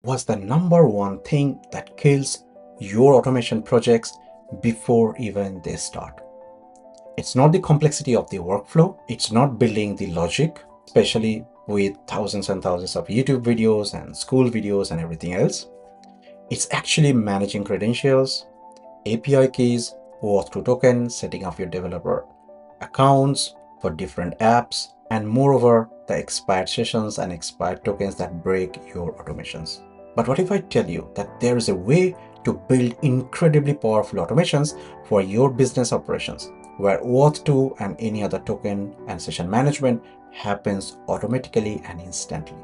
What's the number one thing that kills your automation projects before even they start? It's not the complexity of the workflow. It's not building the logic, especially with thousands and thousands of YouTube videos and school videos and everything else. It's actually managing credentials, API keys, OAuth2 tokens, setting up your developer accounts for different apps, and moreover, the expired sessions and expired tokens that break your automations. But what if I tell you that there is a way to build incredibly powerful automations for your business operations, where OAuth2 and any other token and session management happens automatically and instantly.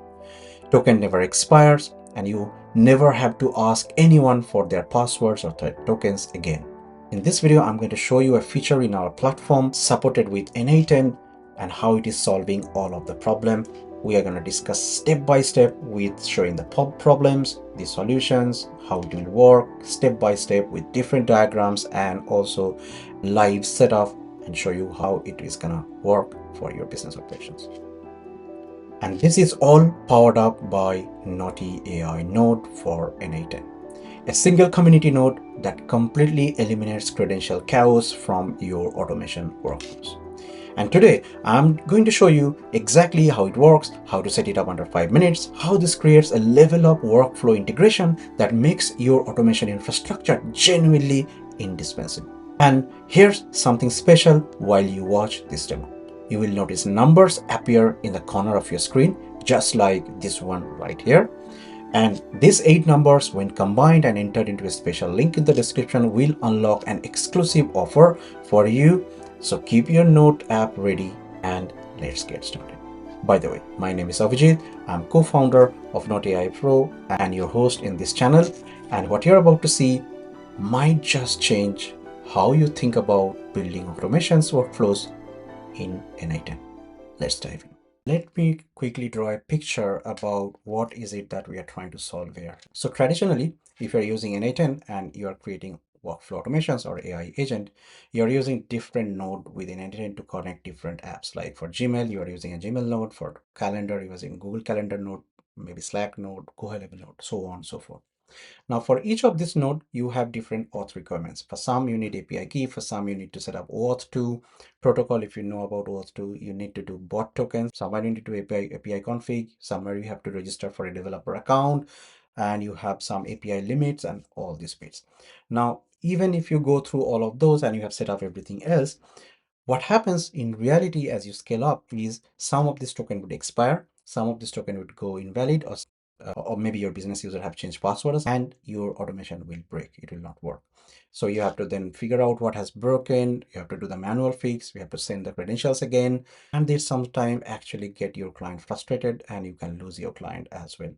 Token never expires, and you never have to ask anyone for their passwords or tokens again. In this video, I'm going to show you a feature in our platform supported with N8N and how it is solving all of the problem. We are going to discuss step by step with showing the problems, the solutions, how it will work step by step with different diagrams and also live setup, and show you how it is going to work for your business operations. And this is all powered up by Knotie AI Node for N8N, a single community node that completely eliminates credential chaos from your automation workflows. And today I'm going to show you exactly how it works, how to set it up under 5 minutes, how this creates a level up workflow integration that makes your automation infrastructure genuinely indispensable. And here's something special while you watch this demo. You will notice numbers appear in the corner of your screen, just like this one right here. And these 8 numbers, when combined and entered into a special link in the description, will unlock an exclusive offer for you. So keep your Note app ready and let's get started. By the way, my name is Avijit. I'm co-founder of Knotie AI Pro and your host in this channel. And what you're about to see might just change how you think about building automations workflows in N8N. Let's dive in. Let me quickly draw a picture about what is it that we are trying to solve here. So traditionally, if you're using N8N and you're creating workflow automations or AI agent, you're using different node within N8N to connect different apps. Like for Gmail, you are using a Gmail node. For calendar, you're using Google Calendar node, maybe Slack node, GoHelp node, so on and so forth. Now for each of this node, you have different auth requirements. For some, you need API key. For some, you need to set up OAuth2 protocol. If you know about OAuth2, you need to do bot tokens. Somewhere you need to do API config. Somewhere you have to register for a developer account, and you have some API limits and all these bits. Now, even if you go through all of those and you have set up everything else, what happens in reality as you scale up is some of this token would expire, some of this token would go invalid, or maybe your business user have changed passwords and your automation will break. It will not work. So you have to then figure out what has broken. You have to do the manual fix. We have to send the credentials again. And this sometimes actually get your client frustrated and you can lose your client as well.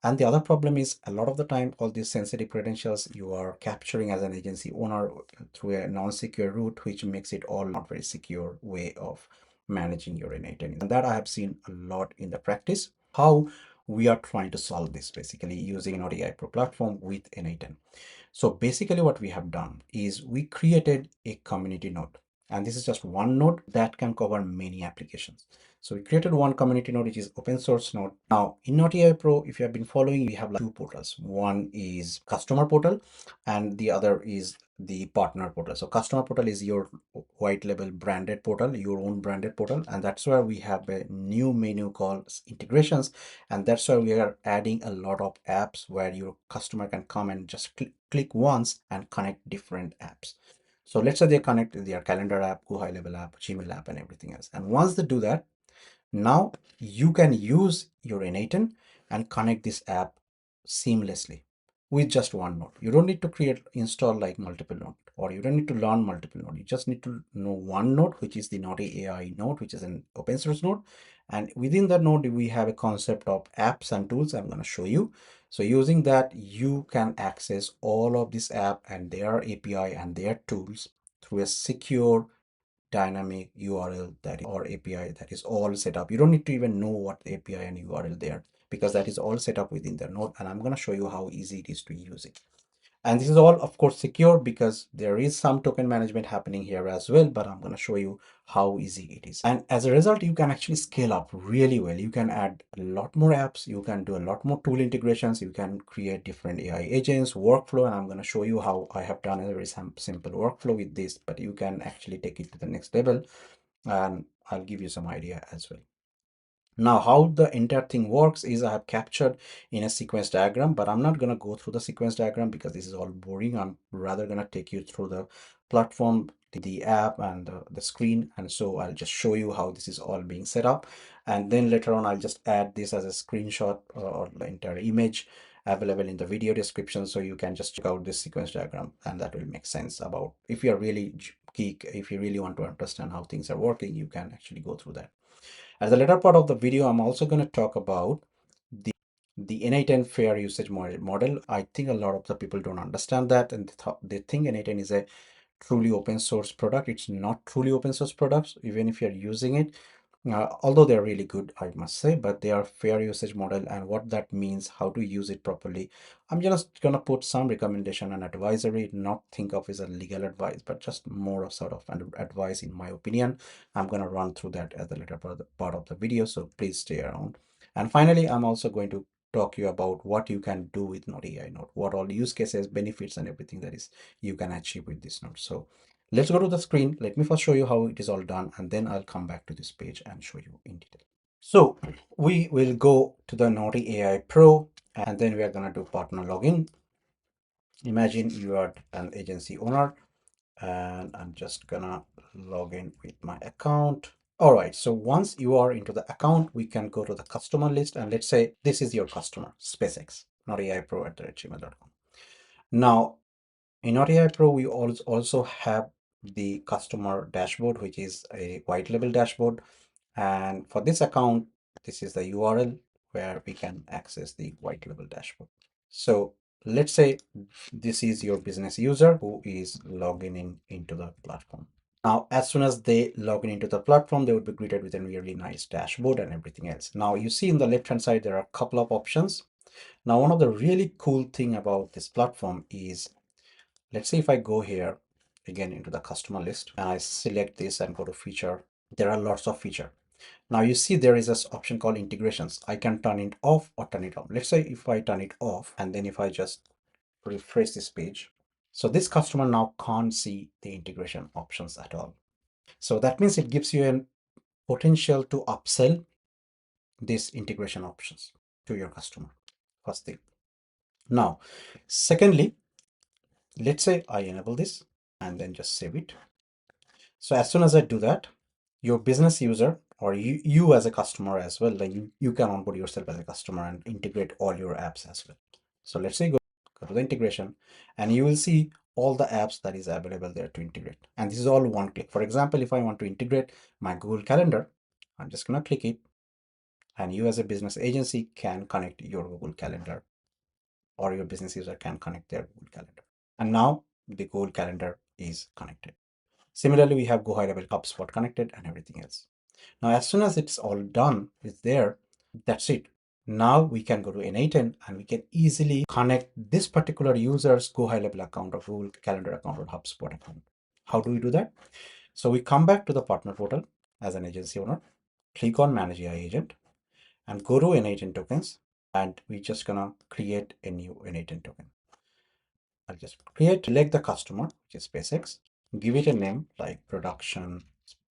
And the other problem is a lot of the time, all these sensitive credentials you are capturing as an agency owner through a non-secure route, which makes it all not very secure way of managing your N8N. And that I have seen a lot in the practice. How we are trying to solve this basically using Knotie AI Pro platform with N8N. So basically what we have done is we created a community node. And this is just one node that can cover many applications. So we created one community node, which is open source node. Now in Knotie AI Pro, if you have been following, we have like 2 portals. One is customer portal and the other is the partner portal. So customer portal is your white label branded portal, your own branded portal. And that's where we have a new menu called integrations. And that's why we are adding a lot of apps where your customer can come and just click once and connect different apps. So let's say they connect their calendar app, Go High Level app, Gmail app, and everything else. And once they do that, now you can use your N8N and connect this app seamlessly with just one node. You don't need to install like multiple node, or you don't need to learn multiple node. You just need to know one node, which is the Knotie AI node, which is an open source node. And within that node, we have a concept of apps and tools I'm going to show you. So using that, you can access all of this app and their API and their tools through a secure dynamic URL or API that is all set up. You don't need to even know what API and URL there, because that is all set up within the node. And I'm going to show you how easy it is to use it. And this is all, of course, secure because there is some token management happening here as well, but I'm going to show you how easy it is. And as a result, you can actually scale up really well. You can add a lot more apps. You can do a lot more tool integrations. You can create different AI agents, workflow, and I'm going to show you how I have done a very simple workflow with this, but you can actually take it to the next level, and I'll give you some idea as well. Now, how the entire thing works is I have captured in a sequence diagram, but I'm not going to go through the sequence diagram because this is all boring. I'm rather going to take you through the platform, the app, and the screen. And so I'll just show you how this is all being set up. And then later on, I'll just add this as a screenshot or the entire image available in the video description. So you can just check out this sequence diagram, and that will make sense about if you're really geek, if you really want to understand how things are working, you can actually go through that. As a later part of the video, I'm also going to talk about the N8N fair usage model. I think a lot of the people don't understand that, and they think N8N is a truly open source product. It's not truly open source products, even if you're using it. Although they're really good, I must say, but they are fair usage model, and what that means, how to use it properly. I'm just gonna put some recommendation and advisory, not think of as a legal advice, but just more of sort of an advice in my opinion. I'm gonna run through that at the later part of the video, so please stay around. And finally, I'm also going to talk you about what you can do with Knotie AI Node, what all use cases, benefits, and everything that is you can achieve with this node. So let's go to the screen. Let me first show you how it is all done, and then I'll come back to this page and show you in detail. So we will go to the Knotie AI Pro, and then we are going to do partner login. Imagine you are an agency owner, and I'm just gonna log in with my account. All right, so once you are into the account, we can go to the customer list, and let's say this is your customer, SpaceX, knoteaipro@gmail.com. Now, in Knotie AI Pro, we also have the customer dashboard, which is a white label dashboard. And for this account, this is the URL where we can access the white label dashboard. So let's say this is your business user who is logging in into the platform. Now, as soon as they log in into the platform, they would be greeted with a really nice dashboard and everything else. Now, you see in the left-hand side, there are a couple of options. Now, one of the really cool thing about this platform is, let's say if I go here again into the customer list and I select this and go to feature, there are lots of feature. Now you see there is this option called integrations. I can turn it off or turn it on. Let's say if I turn it off, and then if I just refresh this page, so this customer now can't see the integration options at all. So that means it gives you a potential to upsell these integration options to your customer. First thing. Now, secondly, let's say I enable this and then just save it. So as soon as I do that, your business user or you as a customer as well, like you can onboard yourself as a customer and integrate all your apps as well. So let's say go to the integration, and you will see all the apps that is available there to integrate. And this is all one click. For example, if I want to integrate my Google Calendar, I'm just going to click it, and you as a business agency can connect your Google Calendar, or your business user can connect their Google Calendar. And now the Google Calendar is connected. Similarly, we have Go High Level HubSpot connected and everything else. Now, as soon as it's all done, it's there, that's it. Now we can go to N8N and we can easily connect this particular user's Go High Level account or Google Calendar account or HubSpot account. How do we do that? So we come back to the partner portal as an agency owner, click on Manage AI Agent, and go to N8N tokens, and we're just gonna create a new N8N token. I'll just select the customer, which is SpaceX, give it a name like production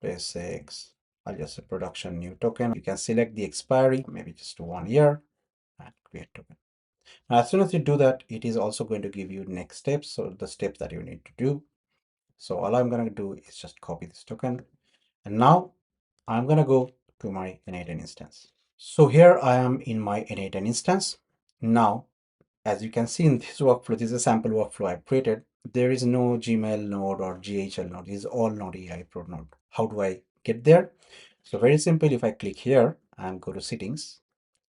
SpaceX. I'll just say production new token. You can select the expiry, maybe just 1 year, and create token. Now, as soon as you do that, it is also going to give you next steps. So the steps that you need to do. So all I'm going to do is just copy this token. And now I'm going to go to my N8N instance. So here I am in my N8N instance. Now, as you can see in this workflow, this is a sample workflow I've created. There is no Gmail node or GHL node. This is all Knotie AI Pro node. How do I get there? So very simple. If I click here and go to settings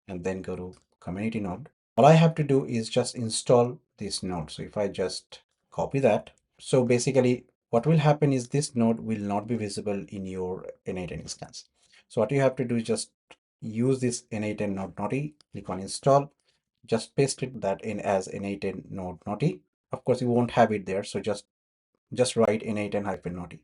and then go to community node, all I have to do is just install this node. So if I just copy that, so basically what will happen is this node will not be visible in your N8N instance. So what you have to do is just use this N8N node Knotie, click on install, just paste it that in as N8N node Knotie. Of course, you won't have it there. So just write N8N-Node.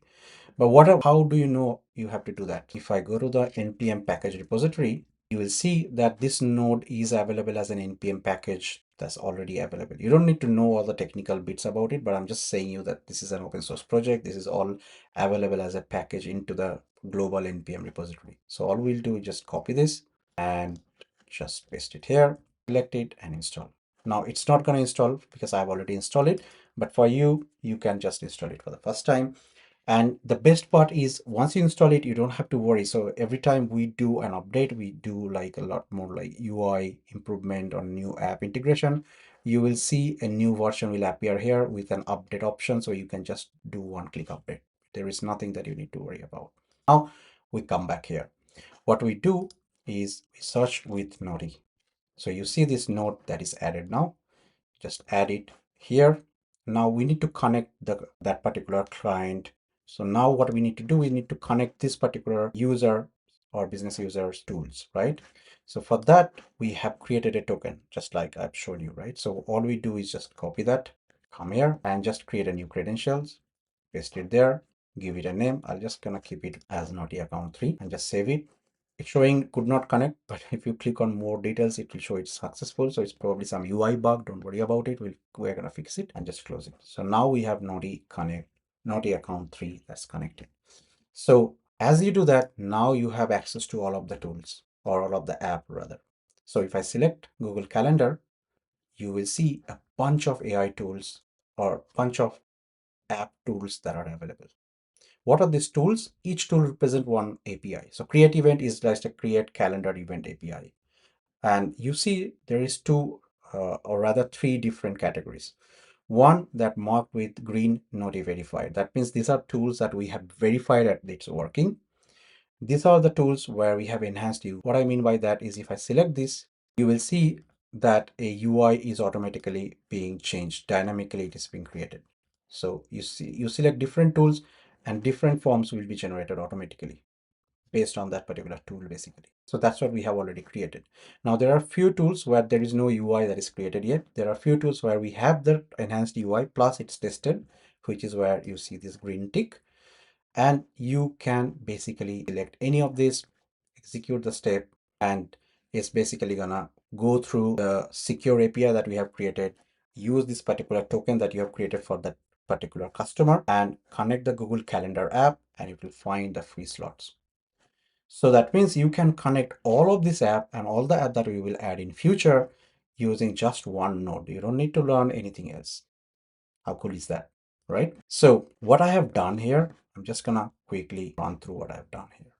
But how do you know you have to do that? If I go to the npm package repository, you will see that this node is available as an npm package that's already available. You don't need to know all the technical bits about it, but I'm just saying you that this is an open source project. This is all available as a package into the global npm repository. So all we'll do is just copy this and just paste it here, select it and install. Now it's not going to install because I've already installed it, but for you, you can just install it for the first time. And the best part is once you install it, you don't have to worry. So every time we do an update, we do like a lot more like UI improvement or new app integration. You will see a new version will appear here with an update option. So you can just do one-click update. There is nothing that you need to worry about. Now we come back here. What we do is we search with Knotie. So you see this node that is added now. Just add it here. Now we need to connect that particular client. So now what we need to do, we need to connect this particular user or business users tools, right? So for that, we have created a token, just like I've shown you, right? So all we do is just copy that, come here and just create a new credentials, paste it there, give it a name. I'll just gonna keep it as Knotie account 3 and just save it. It's showing could not connect, but if you click on more details, it will show it's successful. So it's probably some UI bug. Don't worry about it. We're gonna fix it and just close it. So now we have Knotie account 3 that's connected. So as you do that, now you have access to all of the tools or all of the app rather. So if I select Google Calendar, you will see a bunch of AI tools or bunch of app tools that are available. What are these tools? Each tool represents one API. So create event is just a create calendar event API. And you see there is two or rather three different categories. One that marked with green Knotie verified. That means these are tools that we have verified that it's working. These are the tools where we have enhanced you. What I mean by that is if I select this, you will see that a UI is automatically being changed. Dynamically, it is being created. So you select different tools and different forms will be generated automatically based on that particular tool basically. So that's what we have already created. Now there are few tools where there is no UI that is created yet. There are few tools where we have the enhanced UI plus it's tested, which is where you see this green tick. And you can basically select any of these, execute the step, and it's basically gonna go through the secure API that we have created, use this particular token that you have created for that particular customer, and connect the Google Calendar app, and it will find the free slots. So that means you can connect all of this app and all the app that we will add in future using just one node. You don't need to learn anything else. How cool is that, right? So what I have done here, I'm just gonna quickly run through what I've done here.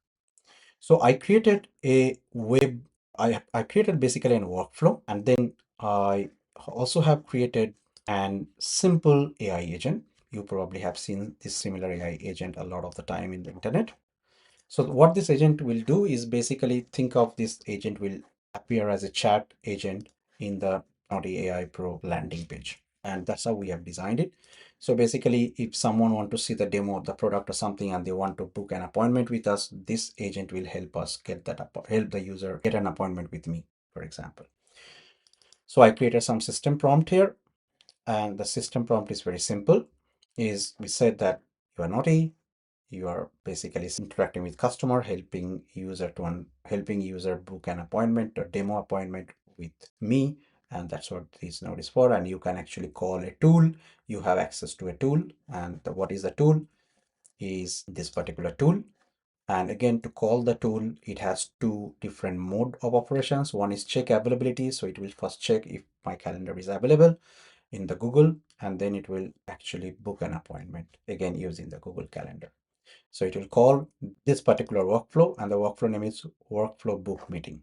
So I created a web, I created basically a workflow, and then I also have created an simple AI agent. You probably have seen this similar AI agent a lot of the time in the internet. So what this agent will do is basically think of this agent will appear as a chat agent in the Knotie AI Pro landing page. And that's how we have designed it. So basically, if someone want to see the demo of the product or something and they want to book an appointment with us, this agent will help us get that up, help the user get an appointment with me, for example. So I created some system prompt here, and the system prompt is very simple. Is we said that you are Knotie, you are basically interacting with customer, helping user book an appointment or demo appointment with me, and that's what this node is for. And you can actually call a tool. You have access to a tool, and what is the tool is this particular tool. And again, to call the tool, it has two different mode of operations. One is check availability, so it will first check if my calendar is available in the Google, and then it will actually book an appointment again using the Google Calendar. So it will call this particular workflow, and the workflow name is workflow book meeting.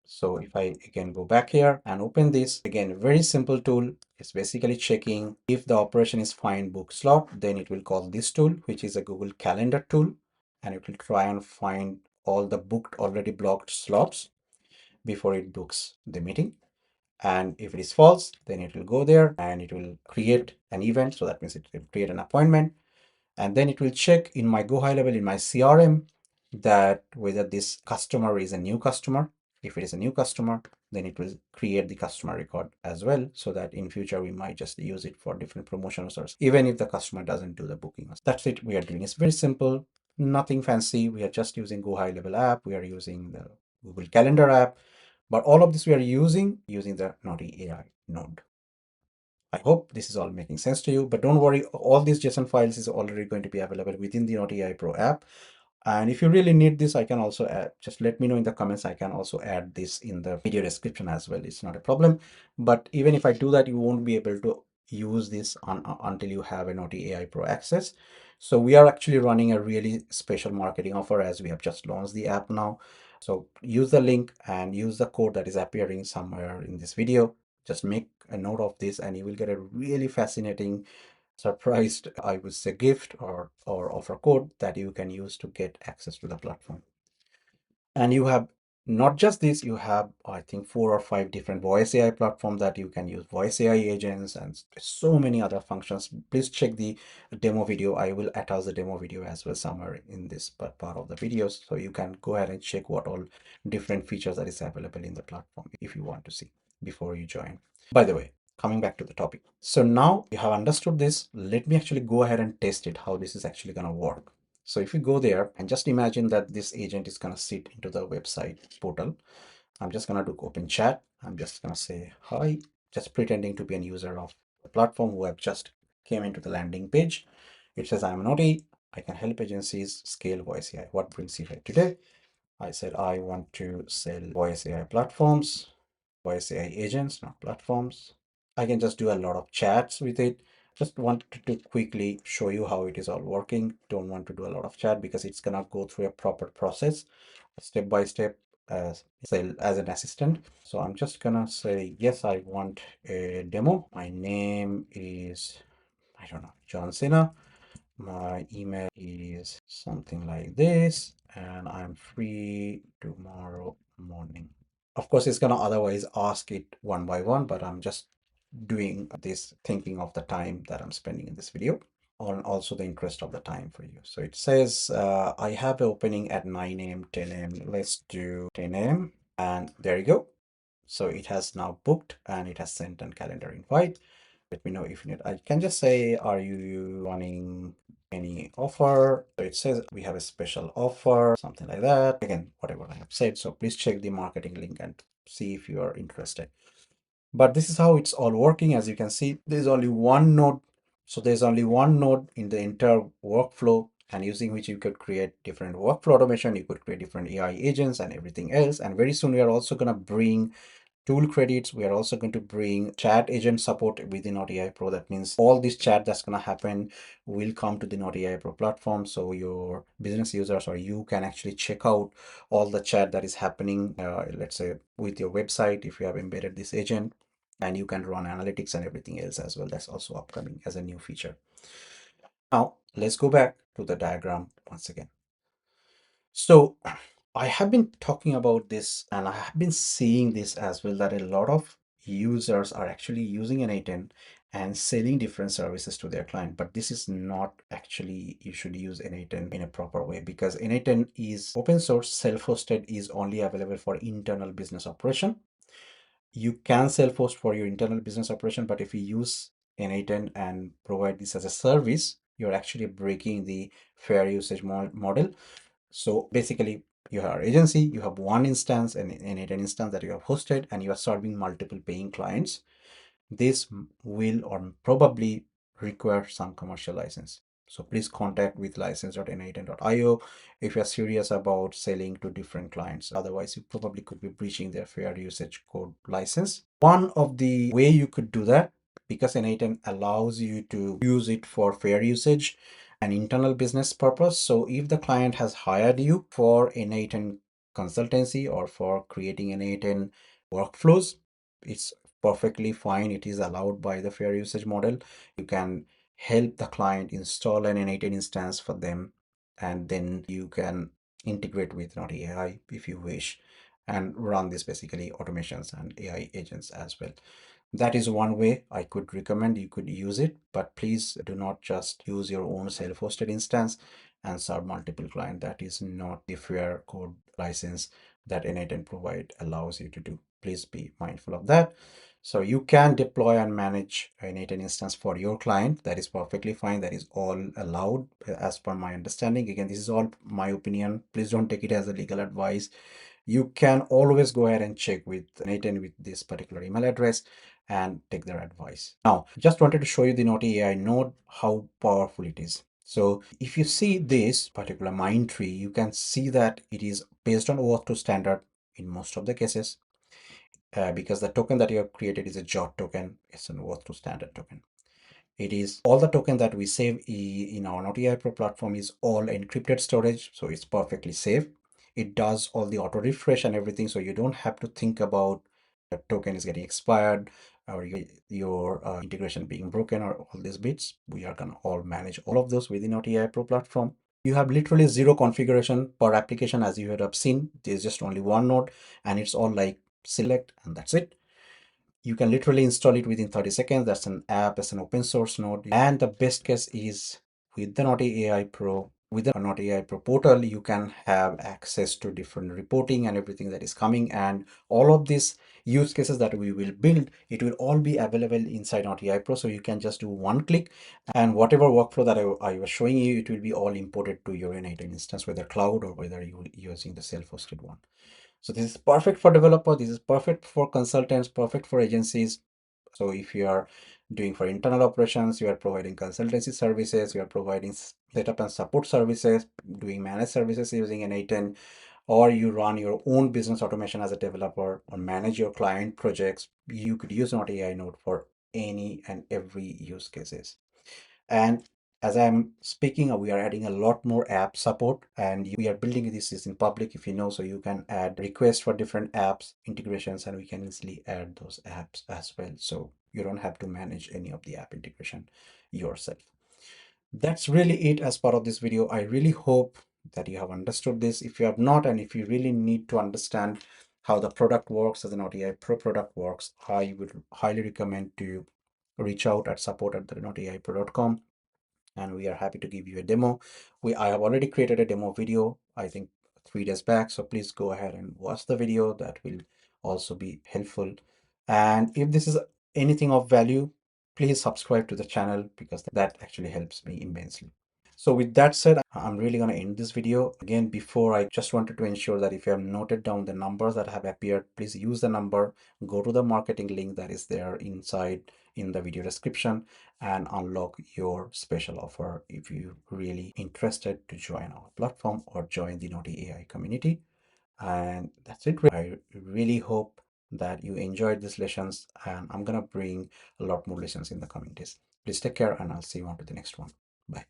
So if I again go back here and open this, again, very simple tool. It's basically checking if the operation is find book slot, then it will call this tool, which is a Google Calendar tool, and it will try and find all the booked already blocked slots before it books the meeting. And if it is false, then it will go there and it will create an event. So that means it will create an appointment. And then it will check in my Go High Level in my CRM that whether this customer is a new customer. If it is a new customer, then it will create the customer record as well, so that in future we might just use it for different promotions, or even if the customer doesn't do the booking. That's it. We are doing. It's very simple, nothing fancy. We are just using Go High Level app. We are using the Google Calendar app, but all of this we are using the Knotie AI node. I hope this is all making sense to you, but don't worry, all these JSON files is already going to be available within the Knotie AI Pro app. And if you really need this, I can also add, just let me know in the comments. I can also add this in the video description as well. It's not a problem. But even if I do that, you won't be able to use this until you have a Knotie AI Pro access. So we are actually running a really special marketing offer as we have just launched the app now. So use the link and use the code that is appearing somewhere in this video. Just make a note of this and you will get a really fascinating surprised, I would say, gift or offer code that you can use to get access to the platform. And you have not just this, you have, I think, 4 or 5 different voice AI platforms that you can use, voice AI agents, and so many other functions. Please check the demo video. I will attach the demo video as well somewhere in this part of the videos. So you can go ahead and check what all different features that is available in the platform if you want to see before you join. By the way, coming back to the topic. So now you have understood this. Let me actually go ahead and test it, how this is actually going to work. So if you go there and just imagine that this agent is going to sit into the website portal. I'm just going to do open chat. I'm just going to say hi, just pretending to be a user of the platform who have just came into the landing page. It says, I'm Knotie. I can help agencies scale voice AI. What brings you here today? I said, I want to sell voice AI platforms, voice AI agents, not platforms. I can just do a lot of chats with it. Just wanted to quickly show you how it is all working. Don't want to do a lot of chat because it's gonna go through a proper process, step by step, as an assistant. So I'm just gonna say, yes, I want a demo. My name is, I don't know, John Cena. My email is something like this, and I'm free tomorrow morning. Of course, it's gonna otherwise ask it one by one, but I'm just doing this thinking of the time that I'm spending in this video, on also the interest of the time for you. So it says, I have an opening at 9 a.m., 10 a.m. Let's do 10 a.m. And there you go. So it has now booked and it has sent a calendar invite. Let me know if you need. I can just say, are you running any offer? So it says we have a special offer, something like that. Again, whatever I have said. So please check the marketing link and see if you are interested. But this is how it's all working. As you can see, there's only one node. So there's only one node in the entire workflow, and using which you could create different workflow automation. You could create different AI agents and everything else. And very soon we are also going to bring tool credits. We are also going to bring chat agent support within Knotie AI Pro. That means all this chat that's going to happen will come to the Knotie AI Pro platform. So your business users or you can actually check out all the chat that is happening, let's say with your website, if you have embedded this agent, and you can run analytics and everything else as well. That's also upcoming as a new feature. Now let's go back to the diagram once again. So I have been talking about this and I have been seeing this as well, that a lot of users are actually using N8N and selling different services to their client. But this is not actually, you should use N8N in a proper way, because N8N is open source, self-hosted, is only available for internal business operation. You can self-host for your internal business operation, but if you use N8N and provide this as a service, you're actually breaking the fair usage model. So basically, you have agency, you have one instance, an N8N instance that you have hosted, and you are serving multiple paying clients. This will or probably require some commercial license. So please contact with license.n8n.io if you're serious about selling to different clients. Otherwise, you probably could be breaching their fair usage code license. One of the way you could do that, because N8N allows you to use it for fair usage and internal business purpose. So if the client has hired you for N8N consultancy or for creating N8N workflows, it's perfectly fine. It is allowed by the fair usage model. You can help the client install an N8N instance for them, and then you can integrate with Knotie AI if you wish, and run this basically automations and AI agents as well. That is one way I could recommend you could use it, but please do not just use your own self-hosted instance and serve multiple clients. That is not the fair code license that N8N provide allows you to do. Please be mindful of that. So you can deploy and manage an N8N instance for your client. That is perfectly fine. That is all allowed as per my understanding. Again, this is all my opinion. Please don't take it as a legal advice. You can always go ahead and check with N8N with this particular email address and take their advice. Now, just wanted to show you the Knotie AI node, how powerful it is. So if you see this particular mine tree, you can see that it is based on OAuth 2 standard in most of the cases, because the token that you have created is a JOT token. It's an OAuth 2 standard token. It is all the token that we save in our Knotie AI Pro platform is all encrypted storage, so it's perfectly safe. It does all the auto refresh and everything, so you don't have to think about the token is getting expired or your integration being broken or all these bits. We are gonna all manage all of those within Knotie AI Pro platform. You have literally zero configuration per application, as you have seen. There's just only one node, and it's all like select, and that's it. You can literally install it within 30 seconds. That's an app, it's an open source node. And the best case is with the Knotie AI Pro, with the Knotie AI Pro portal, you can have access to different reporting and everything that is coming. And all of these use cases that we will build, it will all be available inside Knotie AI Pro. So you can just do one click, and whatever workflow that I was showing you, it will be all imported to your N8N instance, whether cloud or whether you're using the self-hosted one. So this is perfect for developer. This is perfect for consultants, perfect for agencies. So if you are doing for internal operations, you are providing consultancy services, you are providing setup and support services, doing managed services using an N8N, or you run your own business automation as a developer or manage your client projects, you could use Knotie AI node for any and every use cases. And as I'm speaking, we are adding a lot more app support, and we are building this is in public, if you know, so you can add requests for different apps integrations, and we can easily add those apps as well. So you don't have to manage any of the app integration yourself. That's really it as part of this video. I really hope that you have understood this. If you have not, and if you really need to understand how the product works, as an Knotie AI Pro product works, I would highly recommend to reach out at support@knotiaipro.com, and we are happy to give you a demo. I have already created a demo video, I think 3 days back, so please go ahead and watch the video. That will also be helpful. And if this is anything of value, please subscribe to the channel, because that actually helps me immensely. So with that said, I'm really going to end this video. Again, before, I just wanted to ensure that if you have noted down the numbers that have appeared, please use the number, go to the marketing link that is there inside in the video description, and unlock your special offer if you're really interested to join our platform or join the Knotie AI community. And that's it. I really hope that you enjoyed these lessons, and I'm going to bring a lot more lessons in the coming days. Please take care, and I'll see you on to the next one. Bye.